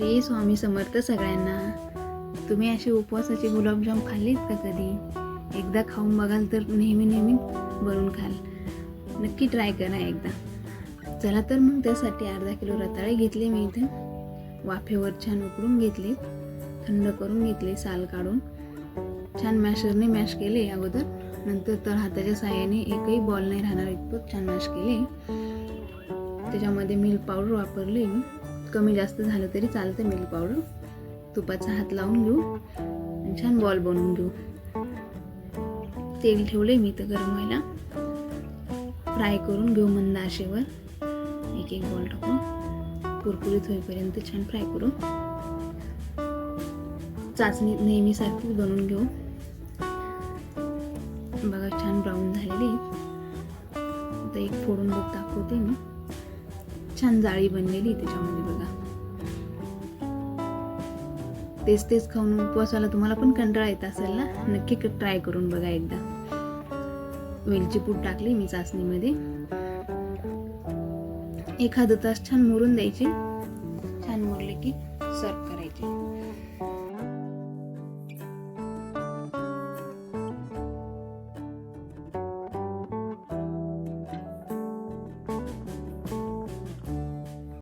श्री स्वामी समर्थ सगळ्यांना. तुम्ही असे उपवासाचे गुलाबजाम खाल्लेत का कधी? एकदा खाऊन बघाल तर नेहमी भरून खाल. नक्की ट्राय करा एकदा. चला तर मग त्यासाठी अर्धा किलो रताळे घेतले मी इथे. वाफेवर छान उकळून घेतले, थंड करून घेतले, साल काढून छान मॅशरने मॅश केले अगोदर. नंतर तर हाताच्या साहाय्याने एकही बॉल नाही राहणार इतपत छान मॅश केले. त्याच्यामध्ये मिल्क पावडर वापरली मी. कमी जास्त झालं तरी चालतं मिल्क पावडर. तुपाचा हात लावून घेऊ आणि छान बॉल बनवून घेऊ. तेल ठेवले मी तर गरम व्हायला. फ्राय करून घेऊ मंद आचेवर. एक एक बॉल टाकून कुरकुरीत होईपर्यंत छान फ्राय करू. चाचणी नेहमीसारखीच बनवून घेऊ. बघा छान ब्राऊन झालेली. आता एक फोडून बघ दाखवते मी. छान जाळी बनलेली त्याच्यामध्ये बघा. तेच खाऊन उपवासाला तुम्हाला पण कंटाळा येत असेल ना. नक्की ट्राय करून बघा एकदा. वेलची पूड टाकली मी चाचणीमध्ये. एखादा तास छान मुरून द्यायचे. छान मुरले की सर्व करायचे.